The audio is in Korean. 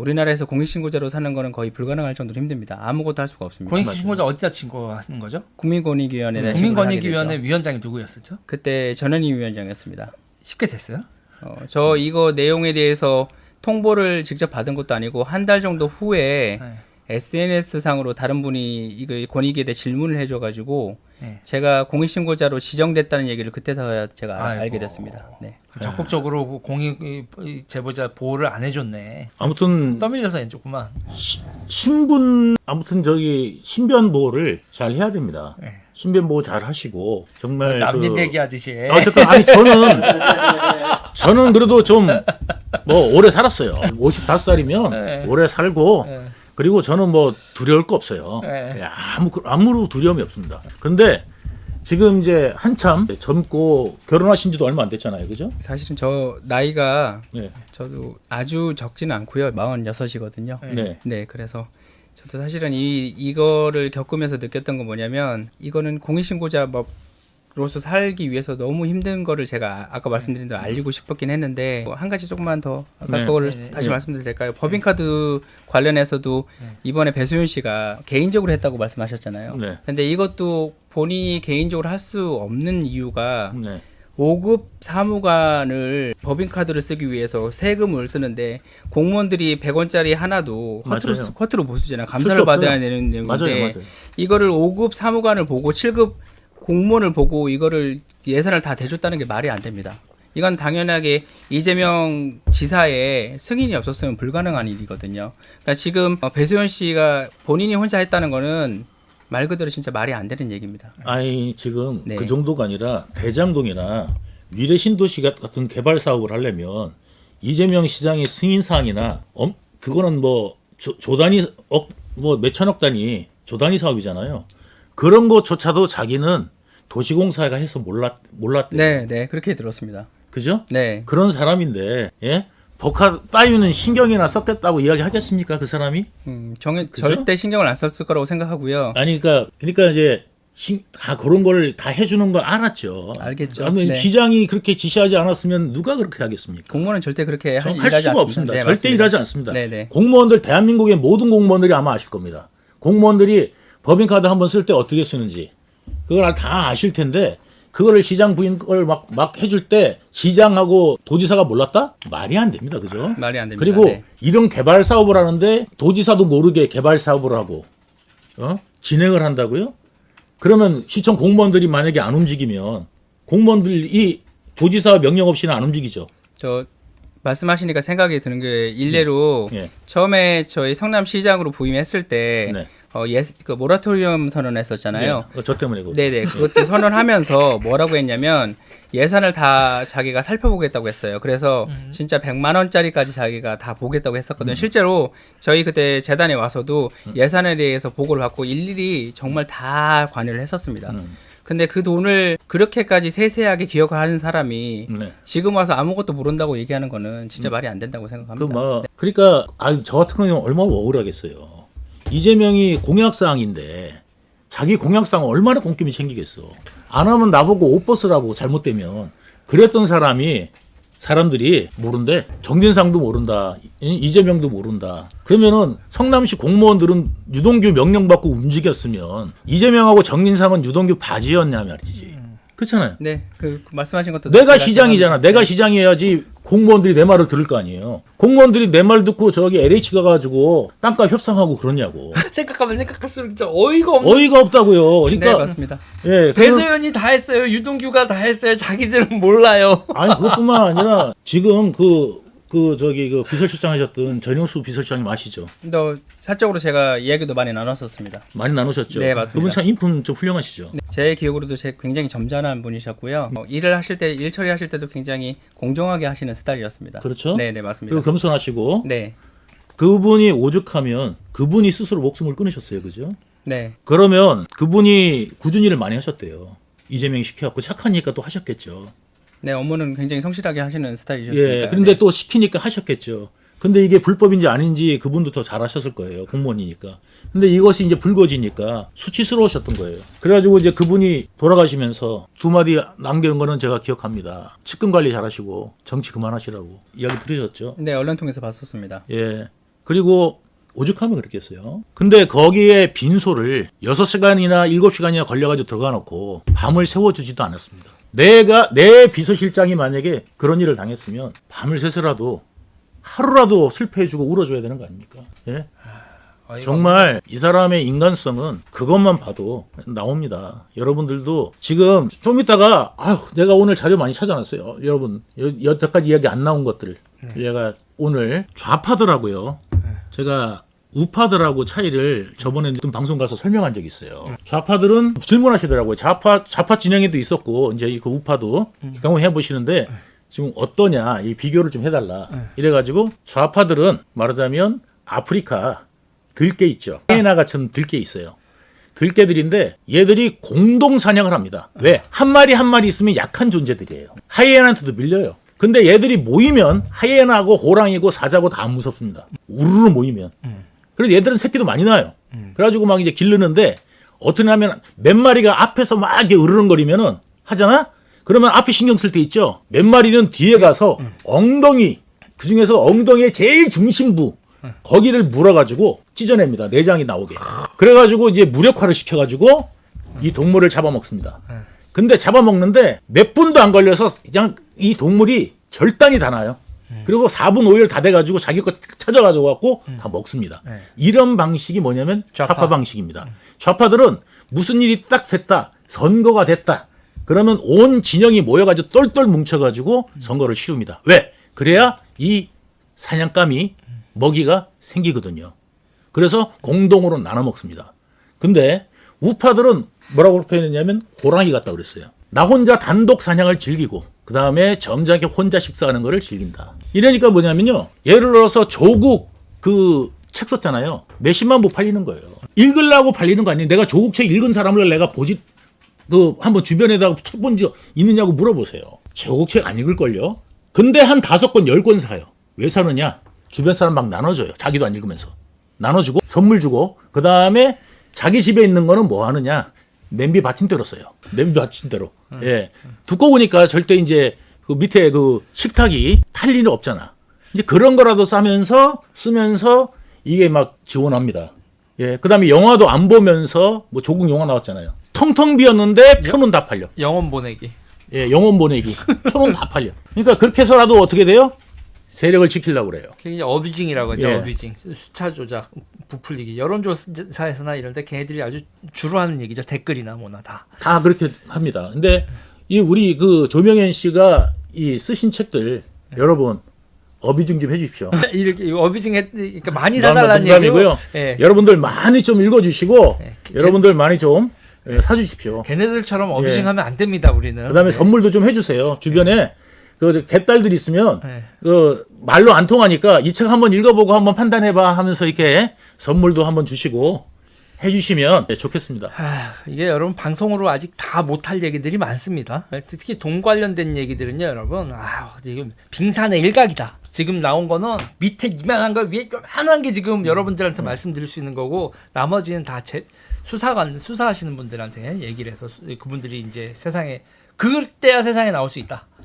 우리나라에서 공익신고자로 사는 거는 거의 불가능할 정도로 힘듭니다. 아무것도 할 수가 없습니다. 공익신고자 어디다 신고하는 거죠? 국민권익위원회에 국민권익위원회 위원장이 누구였었죠? 그때 전현희 위원장이었습니다. 쉽게 됐어요? 저 이거 내용에 대해서 통보를 직접 받은 것도 아니고 한 달 정도 후에 네. SNS 상으로 다른 분이 이거 권익위에 대해 질문을 해줘가지고 네. 제가 공익신고자로 지정됐다는 얘기를 그때서야 제가 아이고. 알게 됐습니다. 네. 적극적으로 공익 제보자 보호를 안 해줬네. 아무튼 떠밀려서 해줬구만. 신분 아무튼 저기 신변 보호를 잘 해야 됩니다. 네. 신변 보호 잘 하시고 정말 남일 얘기하듯이. 어쨌든 아니 저는 그래도 좀 뭐 오래 살았어요. 55살이면 네. 오래 살고 네. 그리고 저는 뭐 두려울 거 없어요. 네. 아무 두려움이 없습니다. 근데 지금 이제 한참 젊고 결혼하신 지도 얼마 안 됐잖아요. 그죠? 사실은 저 나이가 네. 저도 아주 적지는 않고요. 46이거든요. 네. 네, 그래서 저도 사실은 이거를 겪으면서 느꼈던 건 뭐냐면 이거는 공익신고자로서 살기 위해서 너무 힘든 거를 제가 아까 말씀드린 대로 알리고 싶었긴 했는데 한 가지 조금만 더 아까 네. 그거를 네. 다시 네. 말씀드려도 될까요? 법인카드 관련해서도 이번에 배소윤 씨가 개인적으로 했다고 말씀하셨잖아요. 네. 근데 이것도 본인이 개인적으로 할 수 없는 이유가 네. 5급 사무관을 법인카드를 쓰기 위해서 세금을 쓰는데 공무원들이 100원짜리 하나도 맞아요. 허투루 못 쓰잖아요. 쓸 감사를 수 받아야 없어요. 되는 내용인데 맞아요. 이거를 5급 사무관을 보고 7급 공무원을 보고 이거를 예산을 다 대줬다는 게 말이 안 됩니다. 이건 당연하게 이재명 지사의 승인이 없었으면 불가능한 일이거든요. 그러니까 지금 배소연 씨가 본인이 혼자 했다는 거는 말 그대로 진짜 말이 안 되는 얘기입니다. 아니 지금 네. 그 정도가 아니라 대장동이나 미래 신도시 같은 개발 사업을 하려면 이재명 시장의 승인 사항이나 그거는 뭐 조단위 뭐 몇천억 단위 조단위 사업이잖아요. 그런 것조차도 자기는 도시공사가 해서 몰랐대요. 네, 네, 그렇게 들었습니다. 그죠? 네. 그런 사람인데 예? 법카 따위는 신경이나 썼겠다고 이야기하겠습니까 그 사람이? 그죠? 절대 신경을 안 썼을 거라고 생각하고요. 아니 그러니까 이제 다 그런 걸 다 해주는 걸 알았죠. 알겠죠. 아니, 네. 기장이 그렇게 지시하지 않았으면 누가 그렇게 하겠습니까? 공무원은 절대 그렇게 할 일하지 수가 않습니다. 없습니다. 네, 절대 맞습니다. 일하지 않습니다. 네네. 공무원들 대한민국의 모든 공무원들이 아마 아실 겁니다. 공무원들이 법인카드 한번 쓸 때 어떻게 쓰는지 그걸 다 아실 텐데 그거를 시장 부인 걸 막 해줄 때 시장하고 도지사가 몰랐다? 말이 안 됩니다. 그죠? 말이 안 됩니다. 그리고 네. 이런 개발 사업을 하는데 도지사도 모르게 개발 사업을 하고 진행을 한다고요? 그러면 시청 공무원들이 만약에 안 움직이면 공무원들이 도지사 명령 없이는 안 움직이죠. 저 말씀하시니까 생각이 드는 게 일례로 예. 처음에 저희 성남시장으로 부임했을 때 네. 그 모라토리엄 선언했었잖아요. 네. 저 때문에 그거. 네네. 그것도 선언하면서 뭐라고 했냐면 예산을 다 자기가 살펴보겠다고 했어요. 그래서 진짜 100만 원짜리까지 자기가 다 보겠다고 했었거든요. 실제로 저희 그때 재단에 와서도 예산에 대해서 보고를 받고 일일이 정말 다 관여를 했었습니다. 근데 그 돈을 그렇게까지 세세하게 기억하는 사람이 네. 지금 와서 아무것도 모른다고 얘기하는 거는 진짜 말이 안 된다고 생각합니다. 그러니까 저 같은 경우는 얼마나 억울하겠어요. 이재명이 공약사항인데 자기 공약사항 얼마나 꼼꼼히 챙기겠어. 안 하면 나보고 옷 벗으라고 잘못되면 그랬던 사람들이 모른대. 정진상도 모른다. 이재명도 모른다. 그러면은 성남시 공무원들은 유동규 명령받고 움직였으면 이재명하고 정진상은 유동규 바지였냐 말이지. 그렇잖아요. 네, 그 말씀하신 것도 내가 제가 시장이잖아. 생각합니다. 내가 시장이어야지 공무원들이 내 말을 들을 거 아니에요. 공무원들이 내 말 듣고 저기 LH 가가지고 땅값 협상하고 그러냐고. 생각하면 생각할수록 진짜 어이가 없는. 어이가 없다고요. 네, 그러니까 맞습니다. 예, 배소연이 다 했어요. 유동규가 다 했어요. 자기들은 몰라요. 아니 그것뿐만 아니라 지금 그 비서실장 하셨던 전용수 비서실장님 아시죠? 또 사적으로 제가 이야기도 많이 나눴었습니다. 많이 나누셨죠? 네, 맞습니다. 그분 참 인품 좀 훌륭하시죠? 네, 제 기억으로도 굉장히 점잖은 분이셨고요. 일을 하실 때, 일 처리하실 때도 굉장히 공정하게 하시는 스타일이었습니다. 그렇죠? 네, 네, 맞습니다. 그리고 겸손하시고 네, 그분이 오죽하면 그분이 스스로 목숨을 끊으셨어요. 그죠? 네, 그러면 그분이 꾸준히 일을 많이 하셨대요. 이재명이 시켜갖고 착하니까 또 하셨겠죠. 네, 업무는 굉장히 성실하게 하시는 스타일이셨으니까. 예, 그런데 네. 또 시키니까 하셨겠죠. 근데 이게 불법인지 아닌지 그분도 더 잘하셨을 거예요. 공무원이니까. 근데 이것이 이제 불거지니까 수치스러우셨던 거예요. 그래가지고 이제 그분이 돌아가시면서 두 마디 남겨놓은 거는 제가 기억합니다. 측근 관리 잘하시고 정치 그만하시라고 이야기 들으셨죠? 네, 언론 통해서 봤었습니다. 예. 그리고 오죽하면 그랬겠어요. 근데 거기에 빈소를 6시간이나 7시간이나 걸려가지고 들어가 놓고 밤을 새워주지도 않았습니다. 내 비서실장이 만약에 그런 일을 당했으면 밤을 새서라도 하루라도 슬퍼해주고 울어줘야 되는 거 아닙니까? 예? 정말 이 사람의 인간성은 그것만 봐도 나옵니다. 여러분들도 지금 좀 이따가 내가 오늘 자료 많이 찾아놨어요. 여러분 여태까지 이야기 안 나온 것들 제가 오늘 좌파들하고요. 제가 우파들하고 차이를 저번에 어떤 방송 가서 설명한 적이 있어요. 좌파들은 질문하시더라고요. 좌파 진영에도 있었고 이제 그 우파도 경험해 보시는데 지금 어떠냐 이 비교를 좀 해달라. 이래가지고 좌파들은 말하자면 아프리카 들개 있죠. 하이에나 같은 들개 있어요. 들개들인데 얘들이 공동 사냥을 합니다. 왜? 한 마리 한 마리 있으면 약한 존재들이에요. 하이에나한테도 밀려요. 근데 얘들이 모이면 하이에나하고 호랑이고 사자고 다 안 무섭습니다. 우르르 모이면. 그래서 얘들은 새끼도 많이 낳아요. 그래가지고 막 이제 기르는데 어떻게 하면 몇 마리가 앞에서 막 이렇게 으르렁거리면은 하잖아? 그러면 앞에 신경 쓸 때 있죠? 몇 마리는 뒤에 가서 엉덩이, 그 중에서 엉덩이의 제일 중심부, 거기를 물어가지고 찢어냅니다. 내장이 나오게. 그래가지고 이제 무력화를 시켜가지고 이 동물을 잡아먹습니다. 근데 잡아먹는데 몇 분도 안 걸려서 그냥 이 동물이 절단이 다 나요. 그리고 4분 5일 다 돼가지고 자기 거 찾아가지고 갖고 다 먹습니다. 이런 방식이 뭐냐면 좌파 방식입니다. 좌파들은 무슨 일이 딱 샜다. 선거가 됐다. 그러면 온 진영이 모여가지고 똘똘 뭉쳐가지고 선거를 치릅니다. 왜? 그래야 이 사냥감이 먹이가 생기거든요. 그래서 공동으로 나눠 먹습니다. 근데 우파들은 뭐라고 표현했냐면 호랑이 같다 그랬어요. 나 혼자 단독 사냥을 즐기고 그 다음에 점잖게 혼자 식사하는 거를 즐긴다. 이러니까 뭐냐면요. 예를 들어서 조국 그 책 썼잖아요. 몇십만 부 팔리는 거예요. 읽으려고 팔리는 거 아니에요. 내가 조국 책 읽은 사람을 내가 보지 한번 주변에다가 책 본 적 있느냐고 물어보세요. 조국 책 안 읽을걸요. 근데 한 5권 10권 사요. 왜 사느냐? 주변 사람 막 나눠줘요. 자기도 안 읽으면서. 나눠주고 선물 주고 그 다음에 자기 집에 있는 거는 뭐 하느냐? 냄비 받침대로 써요. 냄비 받침대로. 예. 두꺼우니까 절대 이제 그 밑에 그 식탁이 탈 일은 없잖아. 이제 그런 거라도 쓰면서 이게 막 지원합니다. 예. 그 다음에 영화도 안 보면서 뭐 조국 영화 나왔잖아요. 텅텅 비었는데 표는 다 팔려. 영원 보내기. 예. 영원 보내기. 표는 다 팔려. 그러니까 그렇게 해서라도 어떻게 돼요? 세력을 지키려고 그래요. 그게 어뷰징이라고 하죠. 예. 어뷰징. 숫자 조작, 부풀리기. 여론조사에서나 이런 데 걔네들이 아주 주로 하는 얘기죠. 댓글이나 뭐나 다. 다 그렇게 합니다. 근데 이 우리 그 조명현 씨가 이 쓰신 책들 여러분 어뷰징 좀 해주십시오. 이렇게 어뷰징 그러니까 많이 농담- 사달라는 농담이고요. 얘기고. 예. 여러분들 많이 좀 읽어주시고 예. 여러분들 많이 좀 사주십시오. 걔네들처럼 어뷰징하면 안 됩니다. 우리는. 그다음에 예. 선물도 좀 해주세요. 주변에 그 개딸들 있으면 예. 그 말로 안 통하니까 이 책 한번 읽어보고 한번 판단해봐 하면서 이렇게 선물도 한번 주시고 해주시면 좋겠습니다. 이게 여러분 방송으로 아직 다 못할 얘기들이 많습니다. 특히 돈 관련된 얘기들은요, 여러분. 지금 빙산의 일각이다. 지금 나온 거는 밑에 이만한 거 위에 요만한 게 지금 여러분들한테 말씀드릴 수 있는 거고 나머지는 다 수사하시는 분들한테 얘기를 해서 그분들이 이제 세상에 그때야 세상에 나올 수 있다.